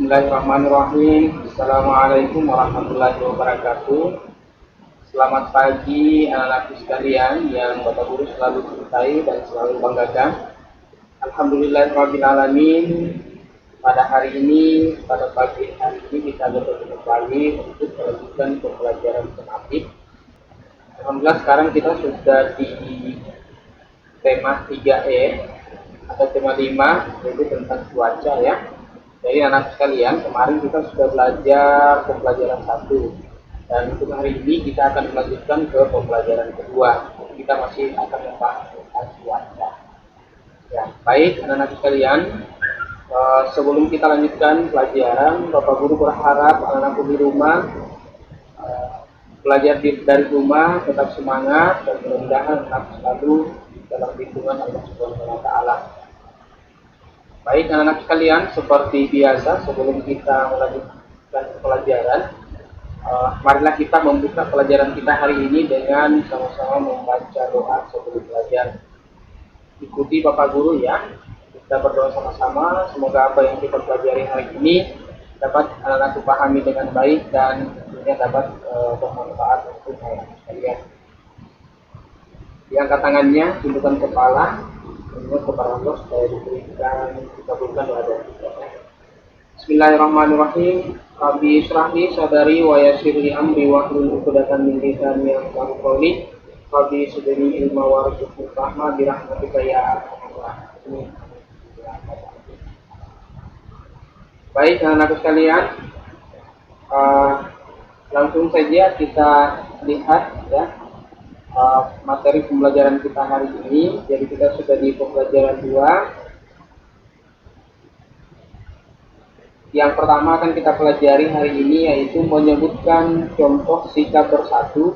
Bismillahirrahmanirrahim. Assalamualaikum warahmatullahi wabarakatuh. Selamat pagi anak-anakku sekalian yang Bapak Guru selalu cintai dan selalu banggakan. Alhamdulillahirrahmanirrahim. Pada hari ini, pada pagi hari ini kita bertemu kembali untuk melanjutkan pembelajaran tematik. Alhamdulillah sekarang kita sudah di tema 3E atau tema 5, yaitu tentang cuaca ya. Jadi anak sekalian, kemarin kita sudah belajar pembelajaran 1 dan untuk hari ini kita akan melanjutkan ke pembelajaran kedua. Kita masih akan membahas tentang cuaca. Ya, baik anak-anak sekalian, sebelum kita lanjutkan pelajaran, Bapak Guru berharap anak-anakku di rumah belajar dari rumah tetap semangat dan mudah-mudahan anak selalu dalam lindungan Allah Subhanahu wa taala. Baik anak-anak sekalian, seperti biasa sebelum kita melanjutkan pelajaran, marilah kita membuka pelajaran kita hari ini dengan sama-sama membaca doa sebelum belajar. Ikuti Bapak Guru ya, kita berdoa sama-sama, semoga apa yang kita pelajari hari ini dapat anak-anak pahami dengan baik dan tentunya dapat bermanfaat untuk anak-anak sekalian. Diangkat tangannya, tundukkan kepala, menurut kepada Allah supaya diberikan dikabulkan doa kita. Bismillahirrahmanirrahim. Rabbi shrahli sadari wa yassirli amri wahlul 'uqdatam min lisani yafqahu qawli. Rabbi zidni ilma warzuqni fahma bi rahmatika ya arhamar rahimin. Baik anak-anak sekalian, langsung saja kita lihat ya materi pembelajaran kita hari ini. Jadi kita sudah di pembelajaran 2. Yang pertama akan kita pelajari hari ini yaitu menyebutkan contoh sikap bersatu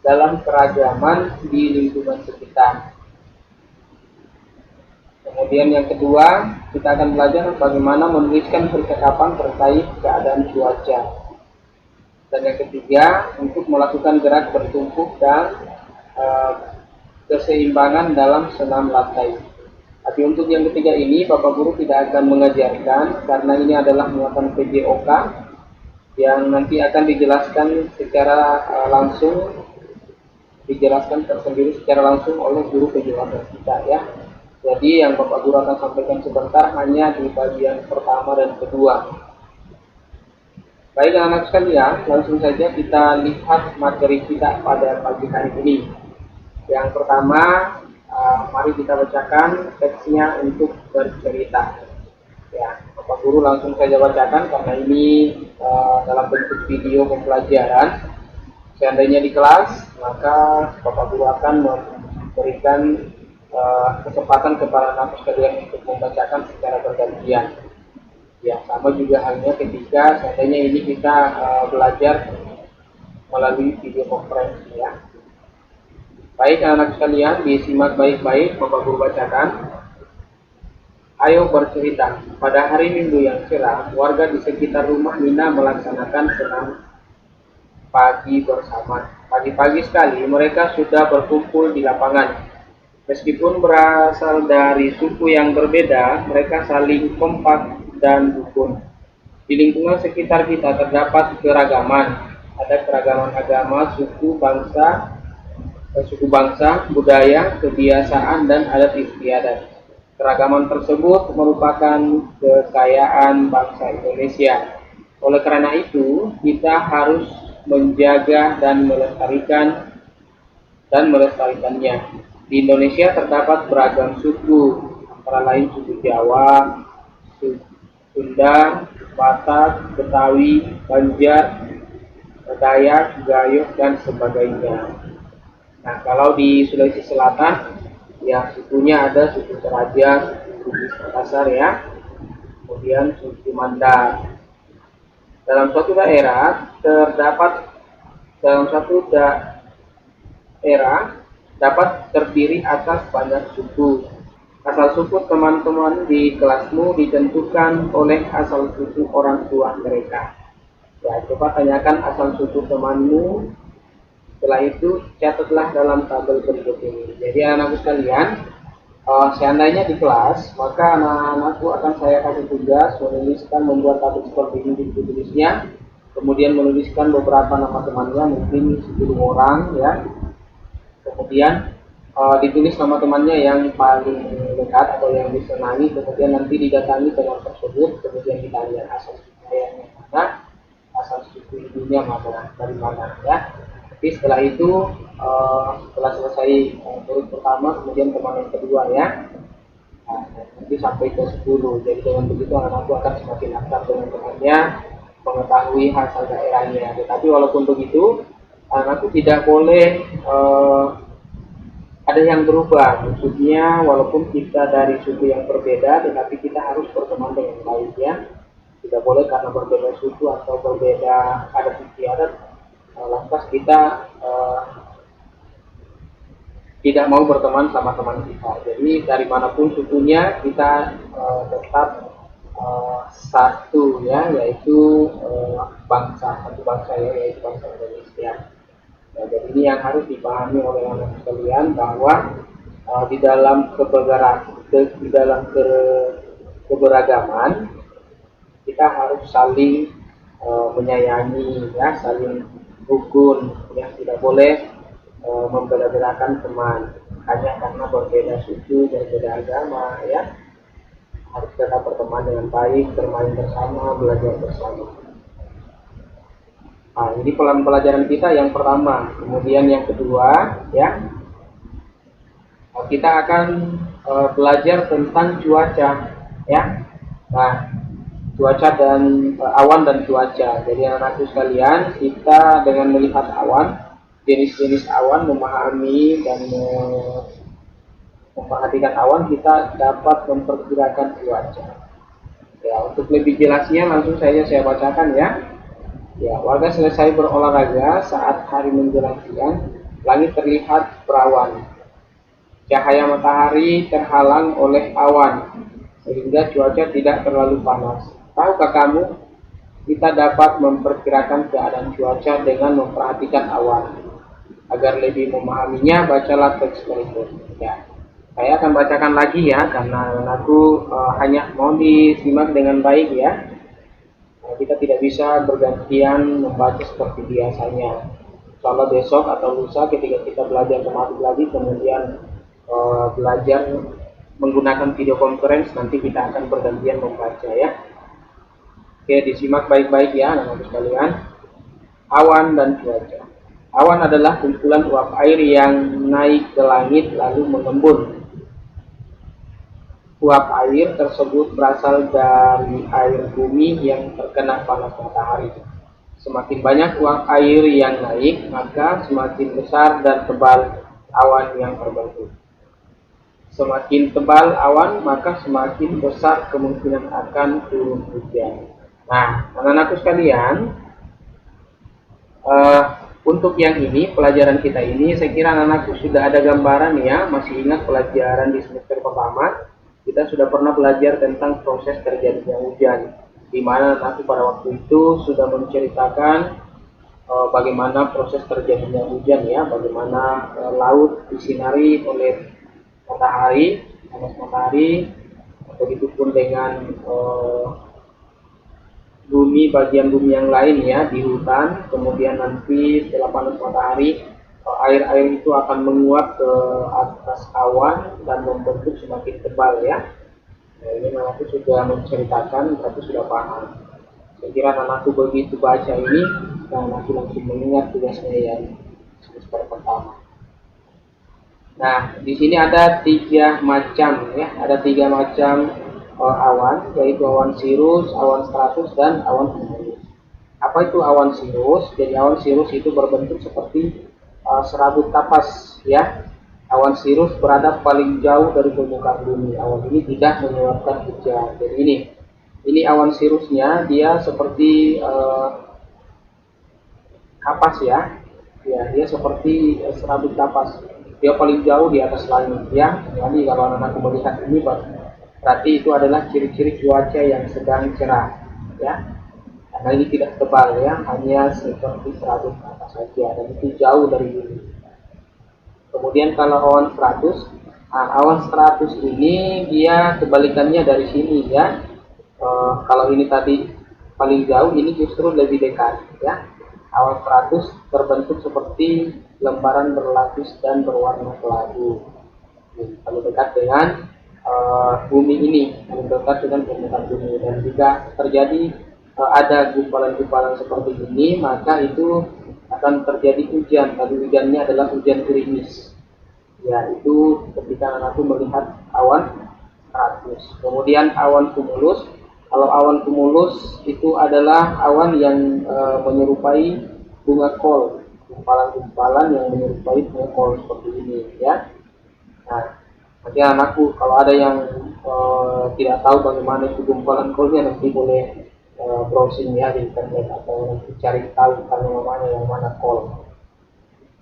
dalam keragaman di lingkungan sekitar. Kemudian yang kedua, kita akan belajar bagaimana menuliskan percakapan terkait keadaan cuaca. Dan yang ketiga, untuk melakukan gerak bertumpuk dan keseimbangan dalam senam lantai. Tapi untuk yang ketiga ini Bapak Guru tidak akan mengajarkan karena ini adalah muatan PJOK yang nanti akan dijelaskan secara dijelaskan tersendiri secara langsung oleh guru PJOK kita ya. Jadi yang Bapak Guru akan sampaikan sebentar hanya di bagian pertama dan kedua. Baik anak-anak sekalian, langsung saja kita lihat materi kita pada pagi hari ini. Yang pertama, mari kita bacakan teksnya untuk bercerita. Ya, Bapak Guru langsung saja bacakan karena ini dalam bentuk video pembelajaran. Seandainya di kelas, maka Bapak Guru akan memberikan kesempatan kepada anak sekalian untuk membacakan secara bergantian. Ya, sama juga halnya ketika seandainya ini kita belajar melalui video konferensi ya. Baik anak sekalian, disimak baik-baik Bapak Guru bacakan. Ayo bercerita. Pada hari Minggu yang cerah, warga di sekitar rumah Nina melaksanakan senam pagi bersama. Pagi-pagi sekali mereka sudah berkumpul di lapangan. Meskipun berasal dari suku yang berbeda, mereka saling kompak dan rukun. Di lingkungan sekitar kita terdapat keragaman. Ada keragaman agama, suku bangsa, budaya, kebiasaan, dan adat istiadat. Keragaman tersebut merupakan kekayaan bangsa Indonesia. Oleh karena itu, kita harus menjaga dan melestarikannya. Di Indonesia terdapat beragam suku, antara lain suku Jawa, Sunda, Batak, Betawi, Banjar, Dayak, Gayo, dan sebagainya. Nah, kalau di Sulawesi Selatan, ya sukunya ada suku Toraja, suku Bugis Makassar ya, kemudian suku Mandar. Dalam suatu daerah dapat terdiri atas banyak suku. Asal suku teman-teman di kelasmu ditentukan oleh asal suku orang tua mereka. Ya, coba tanyakan asal suku temanmu. Setelah itu catatlah dalam tabel berikut ini. Jadi anak-anak sekalian, Seandainya di kelas, maka anak-anakku akan saya kasih tugas menuliskan, membuat tabel seperti ini di tulisnya, kemudian menuliskan beberapa nama temannya, mungkin 10 orang ya. Kemudian ditulis nama temannya yang paling dekat atau yang disenangi, kemudian nanti didatangi teman tersebut, kemudian ditanya asal suku ayahnya mana, asal suku ibunya mana, dari mana ya. Tapi setelah itu setelah selesai murid pertama, kemudian teman yang kedua ya. Nah, nanti sampai ke 10. Jadi dengan begitu anak-anakku akan semakin akrab dengan temannya, mengetahui asal daerahnya. Tetapi walaupun begitu, anakku tidak boleh ada yang berubah. Maksudnya walaupun kita dari suku yang berbeda, tetapi kita harus berteman dengan baik ya. Tidak boleh karena berbeda suku atau berbeda adat istiadat, lantas kita tidak mau berteman sama teman kita. Jadi dari manapun sukunya kita tetap satu ya, yaitu bangsa, satu bangsa ya, yaitu bangsa Indonesia. Nah, jadi ini yang harus dipahami oleh anak sekalian, bahwa di dalam keberagaman kita harus saling menyayangi ya, saling rukun ya, tidak boleh membeda-bedakan teman hanya karena berbeda suku, berbeda agama ya. Harus tetap berteman dengan baik, bermain bersama, belajar bersama. Nah, ini pelajaran kita yang pertama. Kemudian yang kedua ya, kita akan belajar tentang cuaca ya. Nah, cuaca dan awan dan cuaca. Jadi anak-anakku sekalian, kita dengan melihat awan, jenis-jenis awan, memahami dan memperhatikan awan, kita dapat memperkirakan cuaca. Ya, untuk lebih jelasnya langsung saja saya bacakan ya. Ya, warga selesai berolahraga saat hari menjelang siang, langit terlihat berawan. Cahaya matahari terhalang oleh awan, sehingga cuaca tidak terlalu panas. Tahukah kamu, kita dapat memperkirakan keadaan cuaca dengan memperhatikan awan. Agar lebih memahaminya, bacalah teks berikut. Ya, saya akan bacakan lagi ya, karena aku hanya mau disimak dengan baik ya. Kita tidak bisa bergantian membaca seperti biasanya. Kalau besok atau lusa ketika kita belajar tematik lagi, kemudian belajar menggunakan video conference, nanti kita akan bergantian membaca ya. Oke, disimak baik-baik ya anak-anak sekalian. Awan dan cuaca. Awan adalah kumpulan uap air yang naik ke langit lalu mengembun. Uap air tersebut berasal dari air bumi yang terkena panas matahari. Semakin banyak uap air yang naik, maka semakin besar dan tebal awan yang terbentuk. Semakin tebal awan, maka semakin besar kemungkinan akan turun hujan. Nah, anak-anakku sekalian, untuk yang ini, pelajaran kita ini, saya kira anak-anakku sudah ada gambaran ya. Masih ingat pelajaran di semester pertama, kita sudah pernah belajar tentang proses terjadinya hujan, di mana anak-anakku pada waktu itu sudah menceritakan bagaimana proses terjadinya hujan ya, bagaimana laut disinari oleh matahari, panas matahari, begitupun dengan bumi, bagian bumi yang lain ya, di hutan. Kemudian nanti setelah panas matahari, air-air itu akan menguap ke atas awan dan membentuk semakin tebal ya. Nah, ini anakku sudah menceritakan, berarti sudah paham. Saya kira anakku begitu baca ini, dan anakku langsung mengingat tugasnya yang semester pertama. Nah, di sini ada tiga macam ya, ada tiga macam awan, yaitu awan sirus, awan stratus, dan awan cumulus. Apa itu awan sirus? Jadi awan sirus itu berbentuk seperti serabut kapas ya. Awan sirus berada paling jauh dari permukaan bumi. Awan ini tidak menyebabkan hujan. Jadi ini awan sirusnya, dia seperti kapas ya. Ya, dia seperti serabut kapas. Dia paling jauh di atas langit ya. Jadi kalau anak-anak melihat ini, berarti itu adalah ciri-ciri cuaca yang sedang cerah ya. Karena ini tidak tebal ya, hanya seperti serabut kapas saja, dan itu jauh dari bumi. Kemudian kalau awan stratus, Nah, awan stratus ini dia kebalikannya dari sini ya. Kalau ini tadi paling jauh, ini justru lebih dekat ya. Awan stratus terbentuk seperti lembaran berlapis dan berwarna kelabu. Paling dekat dengan bumi ini, paling dekat dengan permukaan bumi. Dan jika terjadi ada gumpalan-gumpalan seperti ini, maka itu akan terjadi hujan. Tapi hujannya adalah hujan gerimis. Ya, itu ketika anakku melihat awan stratus. Kemudian awan cumulus. Kalau awan cumulus itu adalah awan yang menyerupai bunga kol, gumpalan-gumpalan yang menyerupai bunga kol seperti ini ya. Nah, nanti anakku kalau ada yang tidak tahu bagaimana itu gumpalan kolnya, nanti boleh browsing ya di internet atau nanti cari tahu tentang mana yang mana kol.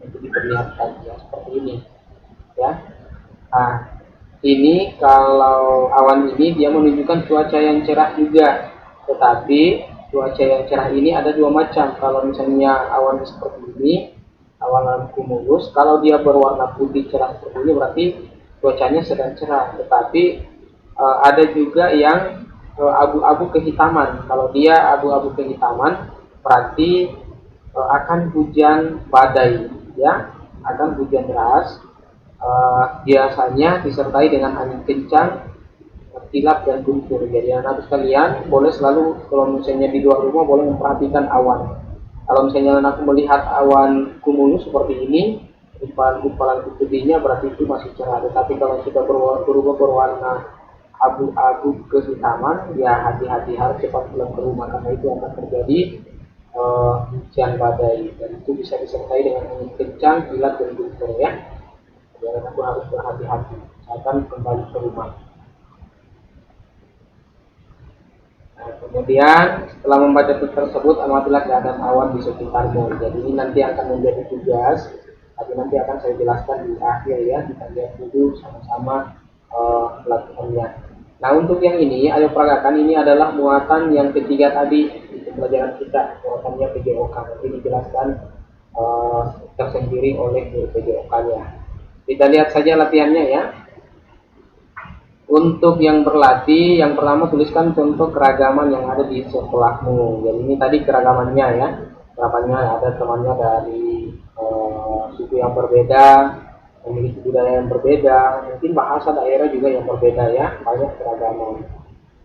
Itu diperlihatkan ya seperti ini ya. Nah, ini kalau awan ini dia menunjukkan cuaca yang cerah juga. Tetapi cuaca yang cerah ini ada dua macam. Kalau misalnya awan seperti ini, awan cumulus, kalau dia berwarna putih cerah seperti ini berarti cuacanya sedang cerah. Tetapi ada juga yang abu-abu kehitaman. Kalau dia abu-abu kehitaman berarti akan hujan badai ya, akan hujan deras. Biasanya disertai dengan angin kencang, kilat dan guntur. Jadi anak sekalian boleh selalu kalau misalnya di luar rumah boleh memperhatikan awan. Kalau misalnya anak melihat awan cumulus seperti ini, gumpalan-gumpalan putihnya berarti itu masih cerah. Tetapi kalau sudah berubah berwarna abu-abu kehitaman, ya hati-hati, harus cepat pulang ke rumah karena itu akan terjadi hujan badai dan itu bisa disertai dengan angin kencang, kilat dan guntur ya. Jadi aku harus berhati-hati. Saya akan kembali ke rumah. Nah, kemudian setelah membaca tersebut, amatilah keadaan awan di sekitarmu. Jadi ini nanti akan menjadi tugas, tapi nanti akan saya jelaskan di akhir ya. Kita lihat dulu sama-sama pelajarannya. Nah, untuk yang ini, ayo peragakan, ini adalah muatan yang ketiga tadi di pembelajaran kita, muatannya PJOK. Nanti dijelaskan tersendiri oleh PJOK-nya. Kita lihat saja latihannya ya. Untuk yang berlatih, yang pertama tuliskan contoh keragaman yang ada di sekolahmu. Jadi ini tadi keragamannya ya. Keragamannya ada temannya dari suku yang berbeda, memiliki budaya yang berbeda, mungkin bahasa daerah juga yang berbeda ya. Banyak keragaman.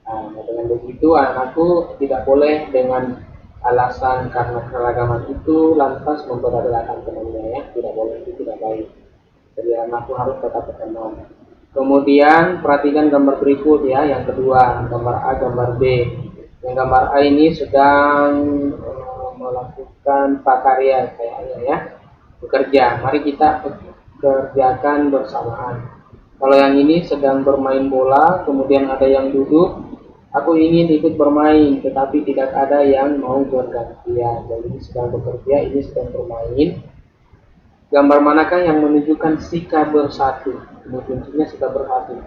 Nah, dengan begitu anak-anakku tidak boleh dengan alasan karena keragaman itu lantas membedakan temannya ya. Tidak boleh, itu tidak baik. Jadi anakku harus tetap berteman. Kemudian perhatikan gambar berikut ya, yang kedua, gambar A, gambar B. Yang gambar A ini sedang melakukan prakarya kayaknya ya, bekerja. Mari kita kerjakan bersamaan. Kalau yang ini sedang bermain bola, kemudian ada yang duduk. Aku ingin ikut bermain, tetapi tidak ada yang mau bergantian. Jadi ini sedang bekerja, ini sedang bermain. Gambar manakah yang menunjukkan sikap bersatu? Ini kuncinya sikap bersatu.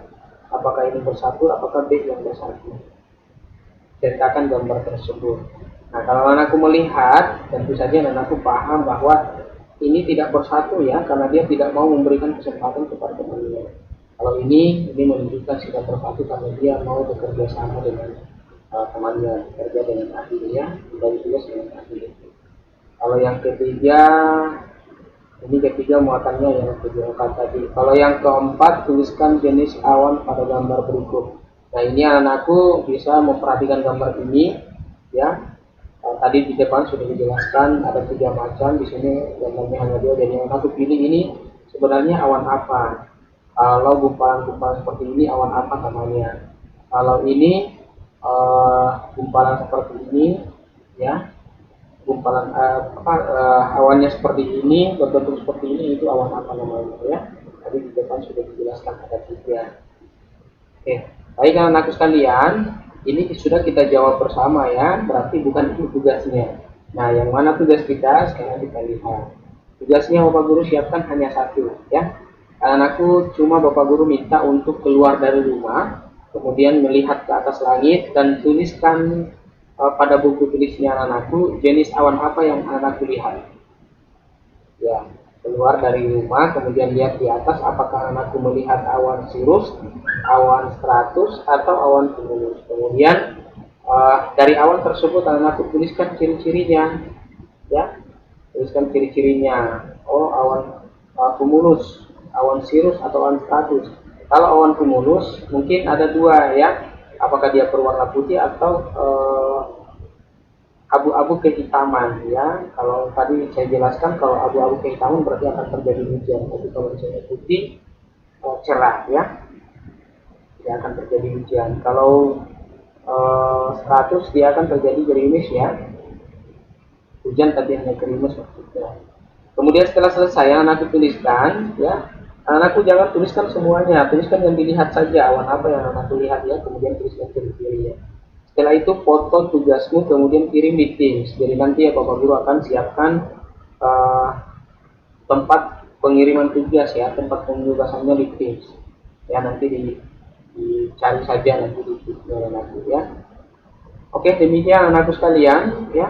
Apakah ini bersatu? Apakah B yang bersatu? Ceritakan gambar tersebut. Nah, kalau anakku melihat, tentu saja anakku paham bahwa ini tidak bersatu ya, karena dia tidak mau memberikan kesempatan kepada temannya. Kalau ini menunjukkan sikap bersatu karena dia mau bekerja sama dengan temannya, bekerja dengan ahlinya, dan juga dengan ahli. Kalau yang ketiga, ini ketiga muatannya yang tujuan tadi. Kalau yang keempat, tuliskan jenis awan pada gambar berikut. Nah, ini anakku bisa memperhatikan gambar ini, ya. Tadi di depan sudah dijelaskan ada 3 macam. Di sini gambarnya hanya 2. Jadi anakku pilih ini sebenarnya awan apa. Kalau gumpalan-gumpalan seperti ini awan apa namanya. Kalau ini gumpalan seperti ini, ya. Gumpalan awannya seperti ini, berbentuk seperti ini, itu awan apa namanya ya. Tadi di depan sudah dijelaskan ada 3. Oke, baik anak-anakku sekalian, ini sudah kita jawab bersama ya, berarti bukan itu tugasnya. Nah, yang mana tugas kita sekarang kita lihat. Tugasnya Bapak Guru siapkan hanya 1 ya. Anak-anakku cuma Bapak Guru minta untuk keluar dari rumah, kemudian melihat ke atas langit dan tuliskan pada buku tulisnya anakku jenis awan apa yang anakku lihat. Ya, keluar dari rumah, kemudian lihat di atas apakah anakku melihat awan sirus, awan stratus, atau awan cumulus. Kemudian dari awan tersebut anakku tuliskan ciri-cirinya, ya, tuliskan ciri-cirinya. Oh, awan cumulus, awan sirus, atau awan stratus. Kalau awan cumulus mungkin ada dua, ya, apakah dia berwarna putih atau abu-abu kehitaman, ya. Kalau tadi saya jelaskan kalau abu-abu kehitaman berarti akan terjadi hujan, tapi kalau misalnya putih cerah, ya, tidak akan terjadi hujan. Kalau status dia akan terjadi gerimis, ya, hujan tapi hanya gerimis maksudnya. Kemudian setelah selesai anakku tuliskan, ya, anakku jangan tuliskan semuanya, tuliskan yang dilihat saja, awan apa yang anakku lihat, ya, kemudian tuliskan ciri-cirinya. Setelah itu foto tugasmu kemudian kirim di Teams. Jadi nanti ya Bapak Guru akan siapkan tempat pengiriman tugas, ya, tempat penugasannya di Teams. Ya, nanti dicari saja nanti di Teams nanti, ya. Oke, demikian anakku sekalian, ya.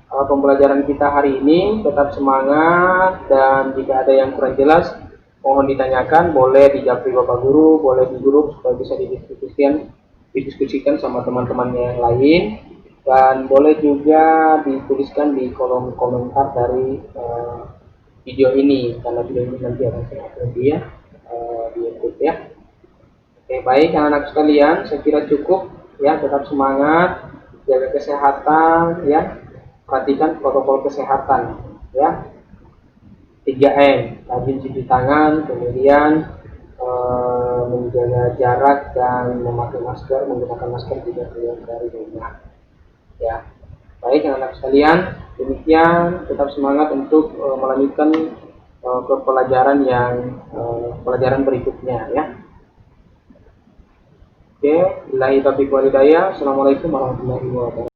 Pembelajaran kita hari ini tetap semangat, dan jika ada yang kurang jelas mohon ditanyakan, boleh dijawab Bapak Guru, boleh di grup supaya bisa didiskusikan sama teman-teman yang lain, dan boleh juga dituliskan di kolom komentar dari video ini, karena video ini nanti akan saya upload di YouTube, ya. Oke, baik anak-anak sekalian, saya kira cukup, ya. Tetap semangat, jaga kesehatan, ya, perhatikan protokol kesehatan, ya. 3M, rajin cuci tangan, kemudian menjaga jarak dan memakai masker, menggunakan masker jika keluar dari rumah, ya. Baik anak-anak sekalian, demikian, tetap semangat untuk melanjutkan ke pelajaran berikutnya, ya. Oke, billahi taufiq wal hidayah. Assalamualaikum warahmatullahi wabarakatuh.